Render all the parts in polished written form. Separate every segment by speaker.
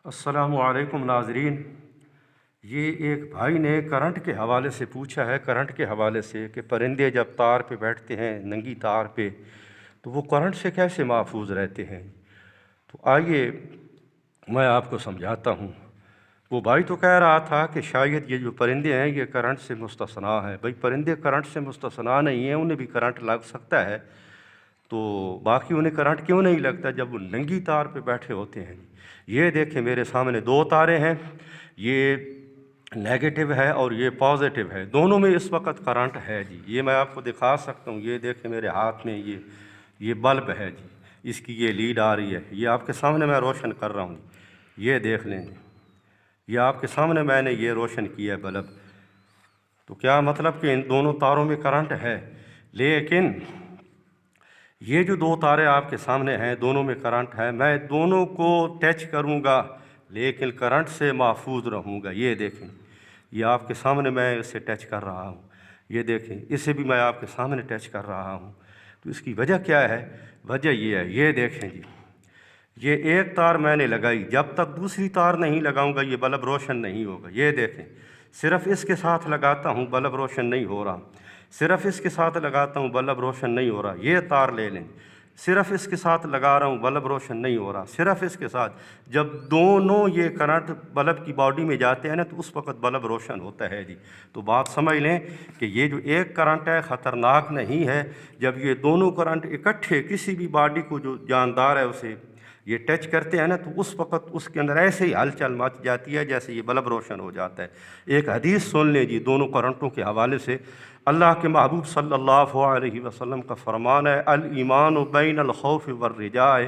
Speaker 1: السلام علیکم ناظرین، یہ ایک بھائی نے کرنٹ کے حوالے سے پوچھا ہے، کرنٹ کے حوالے سے کہ پرندے جب تار پہ بیٹھتے ہیں، ننگی تار پہ، تو وہ کرنٹ سے کیسے محفوظ رہتے ہیں؟ تو آئیے میں آپ کو سمجھاتا ہوں۔ وہ بھائی تو کہہ رہا تھا کہ شاید یہ جو پرندے ہیں یہ کرنٹ سے مستثنیٰ ہیں۔ بھئی پرندے کرنٹ سے مستثنیٰ نہیں ہیں، انہیں بھی کرنٹ لگ سکتا ہے، تو باقی انہیں کرنٹ کیوں نہیں لگتا جب وہ ننگی تار پہ بیٹھے ہوتے ہیں؟ یہ دیکھیں میرے سامنے دو تارے ہیں، یہ نیگیٹو ہے اور یہ پازیٹو ہے، دونوں میں اس وقت کرنٹ ہے جی۔ یہ میں آپ کو دکھا سکتا ہوں، یہ دیکھیں میرے ہاتھ میں یہ بلب ہے جی، اس کی یہ لیڈ آ رہی ہے، یہ آپ کے سامنے میں روشن کر رہا ہوں جی، یہ دیکھ لیں جی، یہ آپ کے سامنے میں نے یہ روشن کیا ہے بلب۔ تو کیا مطلب کہ ان دونوں تاروں میں کرنٹ ہے، لیکن یہ جو دو تارے آپ کے سامنے ہیں دونوں میں کرنٹ ہے، میں دونوں کو ٹچ کروں گا لیکن کرنٹ سے محفوظ رہوں گا۔ یہ دیکھیں، یہ آپ کے سامنے میں اسے ٹچ کر رہا ہوں، یہ دیکھیں اسے بھی میں آپ کے سامنے ٹچ کر رہا ہوں۔ تو اس کی وجہ کیا ہے؟ وجہ یہ ہے، یہ دیکھیں جی، یہ ایک تار میں نے لگائی، جب تک دوسری تار نہیں لگاؤں گا یہ بلب روشن نہیں ہوگا۔ یہ دیکھیں، صرف اس کے ساتھ لگاتا ہوں بلب روشن نہیں ہو رہا، صرف اس کے ساتھ لگاتا ہوں بلب روشن نہیں ہو رہا۔ یہ تار لے لیں، صرف اس کے ساتھ لگا رہا ہوں بلب روشن نہیں ہو رہا، صرف اس کے ساتھ۔ جب دونوں یہ کرنٹ بلب کی باڈی میں جاتے ہیں نا تو اس وقت بلب روشن ہوتا ہے جی۔ تو بات سمجھ لیں کہ یہ جو ایک کرنٹ ہے خطرناک نہیں ہے، جب یہ دونوں کرنٹ اکٹھے کسی بھی باڈی کو جو جاندار ہے اسے یہ ٹچ کرتے ہیں نا تو اس وقت اس کے اندر ایسے ہی ہلچل مچ جاتی ہے جیسے یہ بلب روشن ہو جاتا ہے۔ ایک حدیث سن لیں جی دونوں کرنٹوں کے حوالے سے، اللہ کے محبوب صلی اللہ علیہ وسلم کا فرمان ہے، الایمان بین الخوف والرجاء،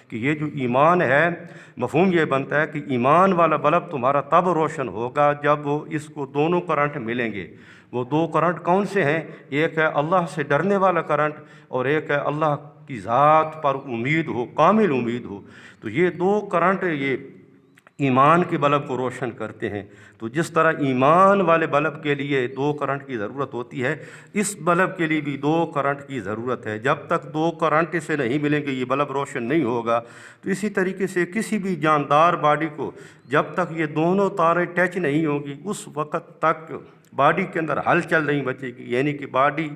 Speaker 1: کہ یہ جو ایمان ہے مفہوم یہ بنتا ہے کہ ایمان والا بلب تمہارا تب روشن ہوگا جب وہ اس کو دونوں کرنٹ ملیں گے۔ وہ دو کرنٹ کون سے ہیں؟ ایک ہے اللہ سے ڈرنے والا کرنٹ اور ایک ہے اللہ کی ذات پر امید ہو، کامل امید ہو۔ تو یہ دو کرنٹ یہ ایمان کے بلب کو روشن کرتے ہیں۔ تو جس طرح ایمان والے بلب کے لیے دو کرنٹ کی ضرورت ہوتی ہے، اس بلب کے لیے بھی دو کرنٹ کی ضرورت ہے۔ جب تک دو کرنٹ سے نہیں ملیں گے یہ بلب روشن نہیں ہوگا۔ تو اسی طریقے سے کسی بھی جاندار باڈی کو جب تک یہ دونوں تاریں ٹچ نہیں ہوں گی اس وقت تک باڈی کے اندر ہلچل نہیں بچے گی، یعنی کہ باڈی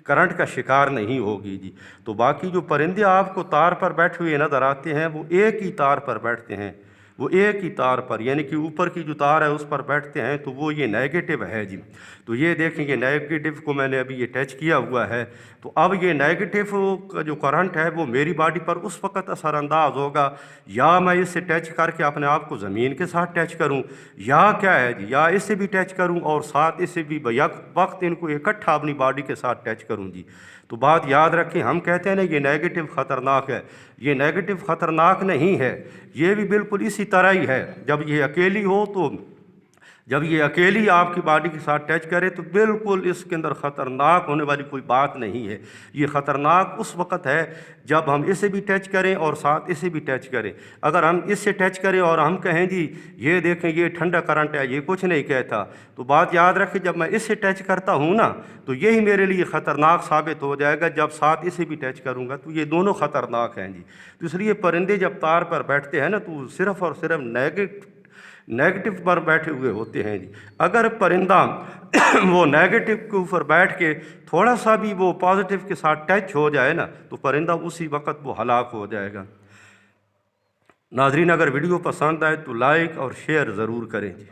Speaker 1: کرنٹ کا شکار نہیں ہوگی جی۔ تو باقی جو پرندے آپ کو تار پر بیٹھے ہوئے نظر آتے ہیں وہ ایک ہی تار پر بیٹھتے ہیں، وہ ایک ہی تار پر، یعنی کہ اوپر کی جو تار ہے اس پر بیٹھتے ہیں، تو وہ یہ نیگیٹو ہے جی۔ تو یہ دیکھیں یہ نیگیٹو کو میں نے ابھی یہ ٹچ کیا ہوا ہے، تو اب یہ نیگیٹو کا جو کرنٹ ہے وہ میری باڈی پر اس وقت اثر انداز ہوگا یا میں اس سے ٹچ کر کے اپنے آپ کو زمین کے ساتھ ٹچ کروں، یا کیا ہے جی، یا اس سے بھی ٹچ کروں اور ساتھ اس سے بھی بیک وقت ان کو اکٹھا اپنی باڈی کے ساتھ ٹچ کروں جی۔ تو بات یاد رکھیں، ہم کہتے ہیں نا یہ نیگیٹو خطرناک ہے، یہ نیگیٹو خطرناک نہیں ہے، یہ بھی بالکل اسی طرح ہی ہے۔ جب یہ اکیلی ہو تو جب یہ اکیلی آپ کی باڈی کے ساتھ ٹچ کرے تو بالکل اس کے اندر خطرناک ہونے والی کوئی بات نہیں ہے۔ یہ خطرناک اس وقت ہے جب ہم اسے بھی ٹچ کریں اور ساتھ اسے بھی ٹچ کریں۔ اگر ہم اس سے ٹچ کریں اور ہم کہیں جی یہ دیکھیں یہ ٹھنڈا کرنٹ ہے، یہ کچھ نہیں کہتا، تو بات یاد رکھیں جب میں اس سے ٹچ کرتا ہوں نا تو یہی میرے لیے خطرناک ثابت ہو جائے گا، جب ساتھ اسے بھی ٹچ کروں گا تو یہ دونوں خطرناک ہیں جی۔ تو اس لیے پرندے جب تار پر بیٹھتے ہیں نا تو صرف اور صرف نیگیٹو پر بیٹھے ہوئے ہوتے ہیں جی۔ اگر پرندہ وہ نیگیٹو کے اوپر بیٹھ کے تھوڑا سا بھی وہ پازیٹو کے ساتھ ٹچ ہو جائے نا تو پرندہ اسی وقت وہ ہلاک ہو جائے گا۔ ناظرین اگر ویڈیو پسند آئے تو لائک اور شیئر ضرور کریں جی۔